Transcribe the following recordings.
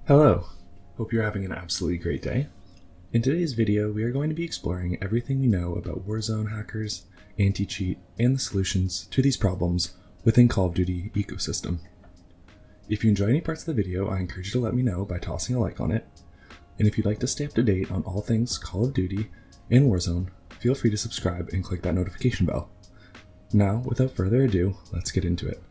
Hello, hope you're having an absolutely great day. In today's video, we are going to be exploring everything we know about Warzone hackers, anti-cheat, and the solutions to these problems within Call of Duty ecosystem. If you enjoy any parts of the video, I encourage you to let me know by tossing a like on it. And if you'd like to stay up to date on all things Call of Duty and Warzone, feel free to subscribe and click that notification bell. Now, without further ado, let's get into it.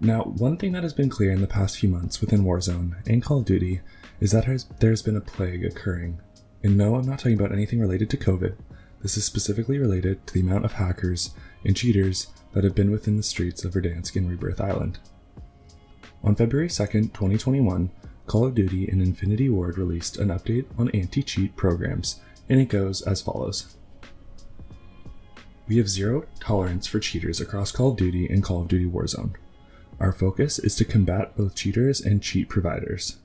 Now, one thing that has been clear in the past few months within Warzone and Call of Duty is that there's been a plague occurring. And no, I'm not talking about anything related to COVID. This is specifically related to the amount of hackers and cheaters that have been within the streets of Verdansk and Rebirth Island. On February 2nd, 2021, Call of Duty and Infinity Ward released an update on anti-cheat programs, and it goes as follows. We have zero tolerance for cheaters across Call of Duty and Call of Duty Warzone. Our focus is to combat both cheaters and cheat providers.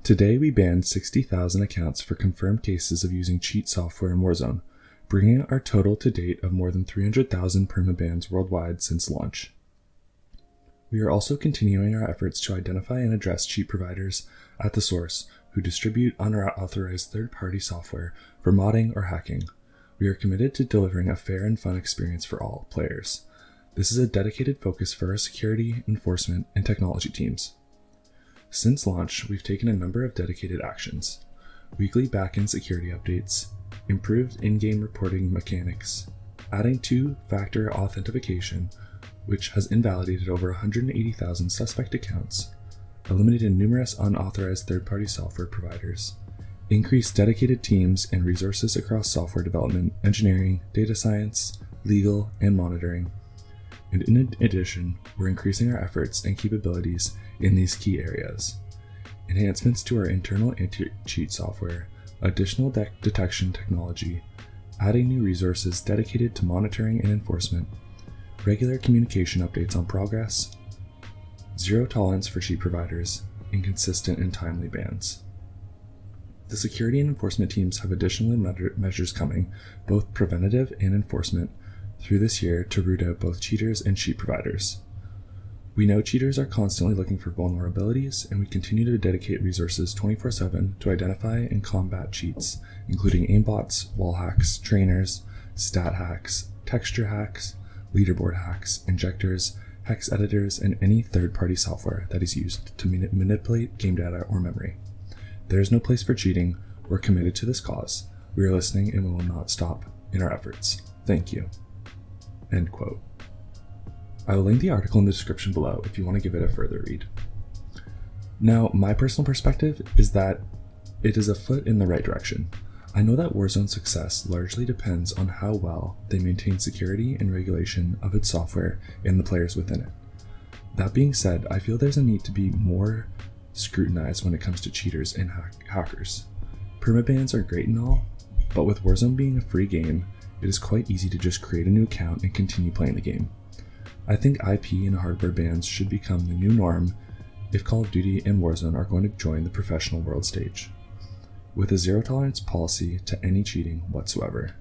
Today we banned 60,000 accounts for confirmed cases of using cheat software in Warzone, bringing our total to date of more than 300,000 permabans worldwide since launch. We are also continuing our efforts to identify and address cheat providers at the source who distribute unauthorized third-party software for modding or hacking. We are committed to delivering a fair and fun experience for all players. This is a dedicated focus for our security, enforcement, and technology teams. Since launch, we've taken a number of dedicated actions. Weekly backend security updates, improved in-game reporting mechanics, adding two-factor authentication, which has invalidated over 180,000 suspect accounts, eliminated numerous unauthorized third-party software providers, increased dedicated teams and resources across software development, engineering, data science, legal, and monitoring. And in addition, we're increasing our efforts and capabilities in these key areas. Enhancements to our internal anti-cheat software, additional detection technology, adding new resources dedicated to monitoring and enforcement, regular communication updates on progress, zero tolerance for cheat providers, and consistent and timely bans. The security and enforcement teams have additional measures coming, both preventative and enforcement, through this year to root out both cheaters and cheat providers. We know cheaters are constantly looking for vulnerabilities, and we continue to dedicate resources 24/7 to identify and combat cheats, including aimbots, wall hacks, trainers, stat hacks, texture hacks, leaderboard hacks, injectors, hex editors, and any third-party software that is used to manipulate game data or memory. There is no place for cheating. We're committed to this cause. We are listening and we will not stop in our efforts. Thank you. End quote. I will link the article in the description below if you want to give it a further read. Now, my personal perspective is that it is a foot in the right direction. I know that Warzone's success largely depends on how well they maintain security and regulation of its software and the players within it. That being said, I feel there's a need to be more scrutinized when it comes to cheaters and hackers. Permabans are great and all, but with Warzone being a free game, it is quite easy to just create a new account and continue playing the game. I think IP and hardware bans should become the new norm if Call of Duty and Warzone are going to join the professional world stage, with a zero tolerance policy to any cheating whatsoever.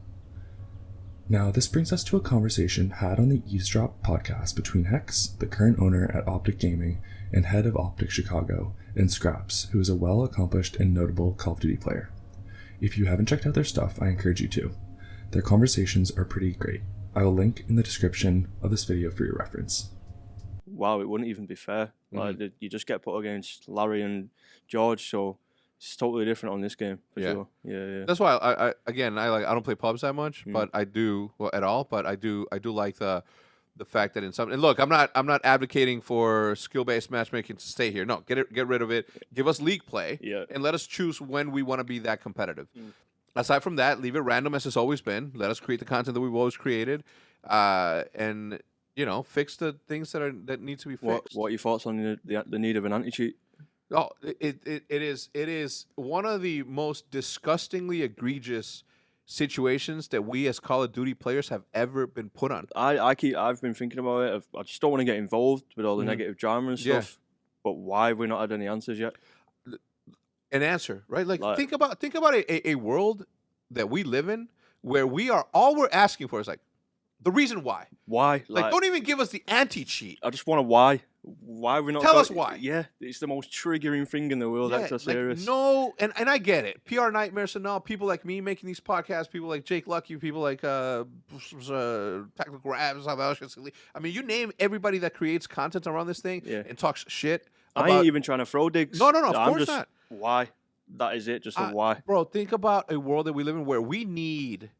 Now, this brings us to a conversation had on the Eavesdrop podcast between Hex, the current owner at Optic Gaming and head of Optic Chicago, and Scraps, who is a well-accomplished and notable Call of Duty player. If you haven't checked out their stuff, I encourage you to. Their conversations are pretty great. I will link in the description of this video for your reference. Wow, it wouldn't even be fair. Like you just get put against Larry and George, so it's totally different on this game for sure. Yeah. That's why I don't play pubs that much, but I do at all. But I do like the fact that in some, and look, I'm not advocating for skill-based matchmaking to stay here. No, get rid of it. Give us league play, and let us choose when we want to be that competitive. Aside from that, leave it random as it's always been. Let us create the content that we've always created, and fix the things that need to be fixed. What are your thoughts on the need of an anti-cheat? Oh, it is one of the most disgustingly egregious situations that we as Call of Duty players have ever been put on. I've been thinking about it. I just don't want to get involved with all the negative drama and stuff. But why have we not had any answers yet? An answer, right? Like think about a world that we live in where all we're asking for is like the reason why. Why? Like don't even give us the anti-cheat. I just want a why. why have we not Tell got us why. Yeah, it's the most triggering thing in the world, extra serious. No, and I get it. PR nightmares and all. People like me making these podcasts, people like Jake Lucky, people like Technical Grabs. I mean, you name everybody that creates content around this thing and talks shit. I ain't even trying to throw digs. No, of course not. Why? That is it, just a why. Bro, think about a world that we live in where we need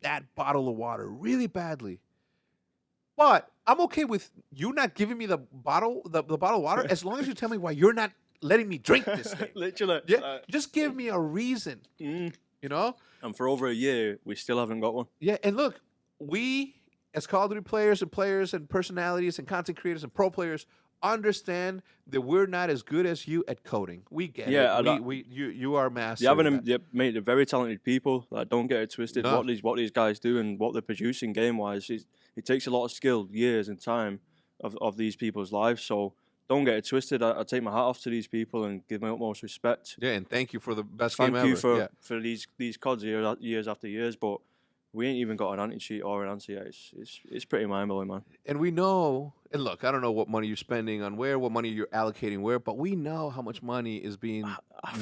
that bottle of water really badly. But I'm okay with you not giving me the bottle of water as long as you tell me why you're not letting me drink this thing. Literally. Yeah, just give me a reason. You know? And for over a year, we still haven't got one. Yeah, and look, we as Call of Duty players and personalities and content creators and pro players understand that we're not as good as you at coding. We get it. You are master. Mate, they're very talented people. Like, don't get it twisted. No. What these guys do and what they're producing game wise, it takes a lot of skill, years and time of these people's lives. So don't get it twisted. I take my hat off to these people and give my utmost respect. Yeah, and thank you for the best game ever. Thank you for these CODs years after years, but we ain't even got an anti-cheat or an anti-cheat. It's pretty mind-blowing, man. And we know, and look, I don't know what money you're spending on where, what money you're allocating where, but we know how much money is being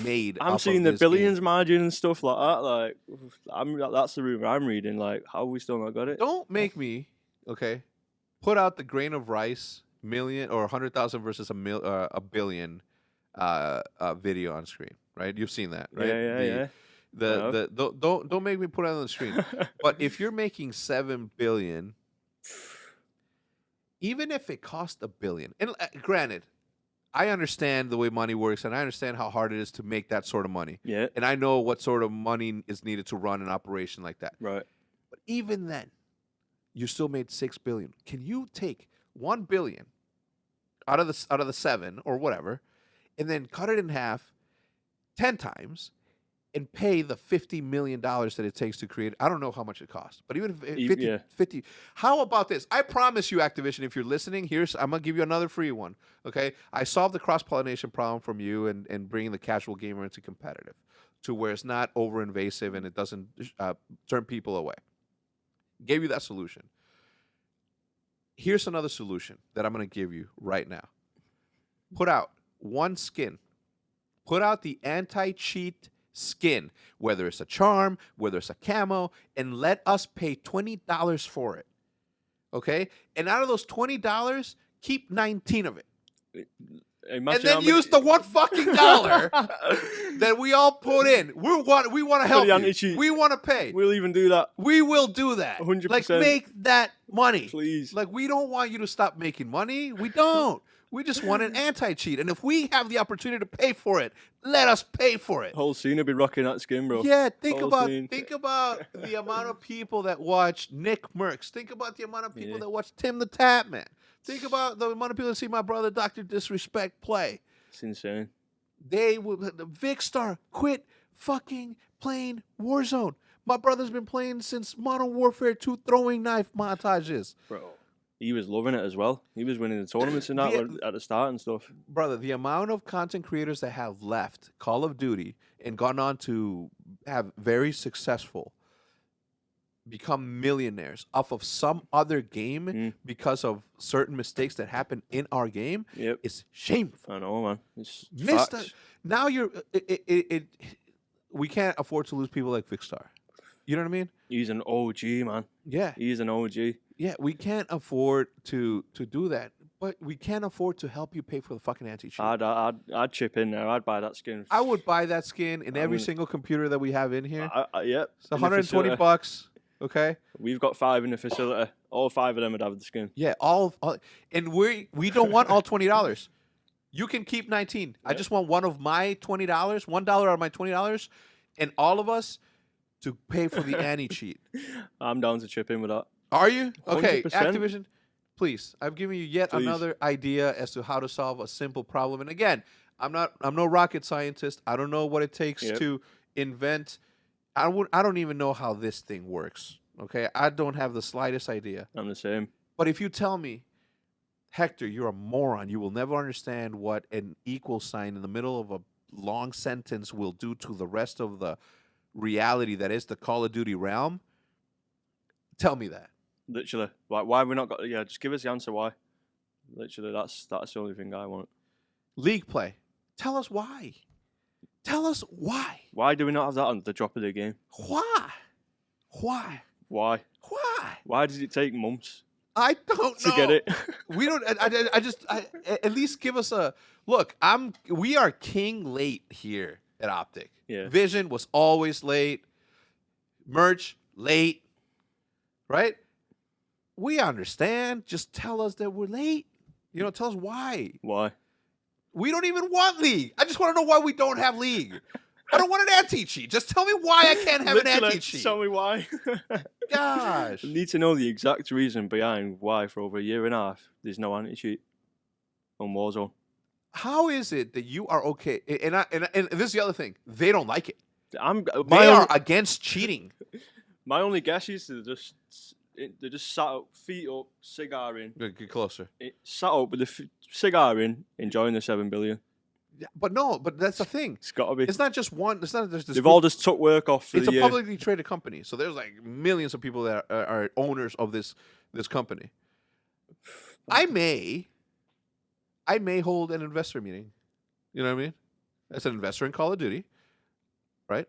made. I'm seeing the billions margin and stuff like that. Like, that's the rumor I'm reading. Like, how have we still not got it? Don't make me, put out the grain of rice million or 100,000 versus a billion video on screen, right? You've seen that, right? Yeah. Don't make me put it on the screen. But if you're making $7 billion, even if it cost $1 billion, and granted, I understand the way money works, and I understand how hard it is to make that sort of money. Yeah. And I know what sort of money is needed to run an operation like that. Right. But even then, you still made $6 billion. Can you take $1 billion out of the 7 or whatever, and then cut it in half 10 times? And pay the $50 million that it takes to create. I don't know how much it costs, but even if 50. How about this? I promise you, Activision, if you're listening, I'm gonna give you another free one. Okay, I solved the cross-pollination problem from you and bringing the casual gamer into competitive, to where it's not over-invasive and it doesn't turn people away. Gave you that solution. Here's another solution that I'm gonna give you right now. Put out one skin. Put out the anti-cheat skin, whether it's a charm, whether it's a camo, and let us pay $20 for it. Okay? And out of those $20, keep 19 of it. And then use the one fucking dollar that we all put in. We want to help you. We want to pay. We'll even do that. We will do that. 100%. Like, make that money. Please. Like, we don't want you to stop making money. We don't. We just want an anti-cheat. And if we have the opportunity to pay for it, let us pay for it. Whole scene will be rocking that skin, bro. Yeah, think about the amount of people that watch Nick Merckx. Think about the amount of people that watch Tim the Tap Man. Think about the amount of people that see my brother Dr. Disrespect play. It's insane. Vicstar quit fucking playing Warzone. My brother's been playing since Modern Warfare 2 throwing knife montages. Bro. He was loving it as well. He was winning the tournaments and that at the start and stuff. Brother, the amount of content creators that have left Call of Duty and gone on to have very successful, become millionaires off of some other game because of certain mistakes that happen in our game is shameful. I know, man. It's now we can't afford to lose people like Vicstar. You know what I mean? He's an OG, man. Yeah. He's an OG. Yeah, we can't afford to do that, but we can't afford to help you pay for the fucking anti-cheat. I'd chip in there. I'd buy that skin. I would buy that skin in every single computer that we have in here. Yep. It's $120. Okay. We've got 5 in the facility. All 5 of them would have the skin. Yeah, all and we don't want all $20. You can keep 19. Yep. I just want one of my $20, $1 out of my $20, and all of us to pay for the anti-cheat. I'm down to chip in with that. Are you? Okay, 100%. Activision, please. I've given you yet another idea as to how to solve a simple problem. And again, I'm no rocket scientist. I don't know what it takes to invent. I don't even know how this thing works. Okay? I don't have the slightest idea. I'm the same. But if you tell me, Hector, you're a moron, you will never understand what an equal sign in the middle of a long sentence will do to the rest of the reality that is the Call of Duty realm, tell me that. Literally. Why have we not got... Yeah, just give us the answer why. Literally, that's the only thing I want. League play. Tell us why. Tell us why. Why do we not have that on the drop of the game? Why? Why? Why? Why? Why does it take months I don't to know. get it? We don't. I just at least give us a look. We are king late here at Optic. Yeah. Vision was always late. Merch late. Right? We understand. Just tell us that we're late. You know, tell us why. Why? We don't even want League. I just want to know why we don't have League. I don't want an anti-cheat. Just tell me why I can't have an Literally, anti-cheat. Tell me why. Gosh. I need to know the exact reason behind why for over a year and a half there's no anti-cheat on Warzone. How is it that you are okay? And this is the other thing. They don't like it. They My are against cheating. My only guess is they're just sat up, feet up, cigar in. Get closer. Sat up with the cigar in, enjoying the 7 billion. Yeah, but that's the thing. It's got to be. It's not just one. It's not just this. They've all just took work off for It's the a year. publicly traded company, so there's like millions of people that are owners of this company. I may hold an investor meeting. You know what I mean? As an investor in Call of Duty, right?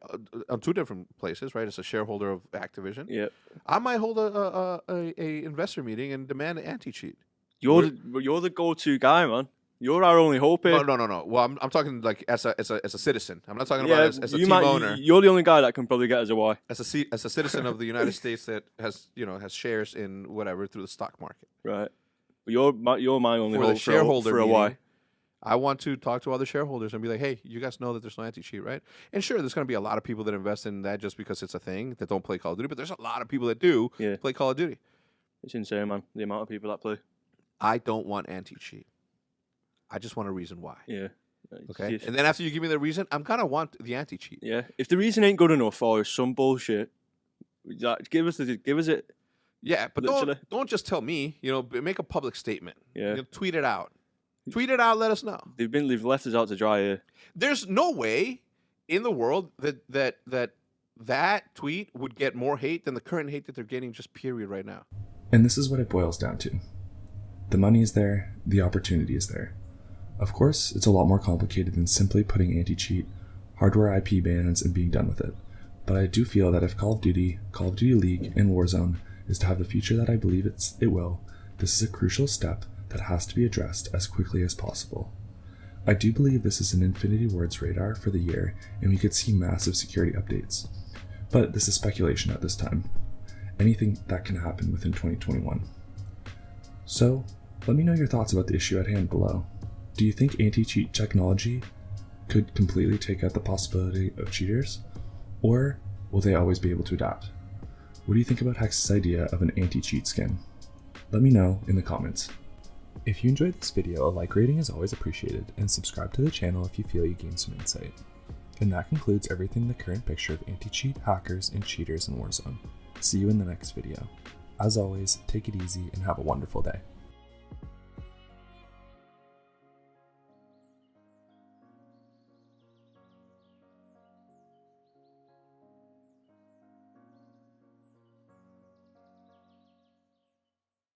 On two different places, right? As a shareholder of Activision. Yeah. I might hold a investor meeting and demand an anti-cheat. You're the go-to guy, man. You're our only hope here. No. Well, I'm talking like as a citizen. I'm not talking about as a team owner. You're the only guy that can probably get us a why. As a citizen of the United States that has shares in whatever through the stock market. Right. You're my only For hope the shareholder for a meeting, why. I want to talk to other shareholders and be like, hey, you guys know that there's no anti-cheat, right? And sure, there's going to be a lot of people that invest in that just because it's a thing that don't play Call of Duty, but there's a lot of people that do play Call of Duty. It's insane, man. The amount of people that play. I don't want anti-cheat. I just want a reason why. Yeah. Okay. Yes. And then after you give me the reason, I'm gonna want the anti-cheat. Yeah. If the reason ain't good enough or some bullshit, give us it. Yeah, but Literally. don't just tell me. You know, make a public statement. Yeah. You know, tweet it out. Tweet it out. Let us know. They've left us out to dry here. There's no way in the world that tweet would get more hate than the current hate that they're getting just period right now. And this is what it boils down to. The money is there, the opportunity is there. Of course, it's a lot more complicated than simply putting anti-cheat, hardware IP bans, and being done with it. But I do feel that if Call of Duty League, and Warzone is to have the future that I believe it will, this is a crucial step that has to be addressed as quickly as possible. I do believe this is an Infinity Ward's radar for the year, and we could see massive security updates. But this is speculation at this time. Anything that can happen within 2021. So, let me know your thoughts about the issue at hand below. Do you think anti-cheat technology could completely take out the possibility of cheaters? Or will they always be able to adapt? What do you think about Hex's idea of an anti-cheat skin? Let me know in the comments. If you enjoyed this video, a like rating is always appreciated, and subscribe to the channel if you feel you gained some insight. And that concludes everything in the current picture of anti-cheat, hackers, and cheaters in Warzone. See you in the next video. As always, take it easy and have a wonderful day.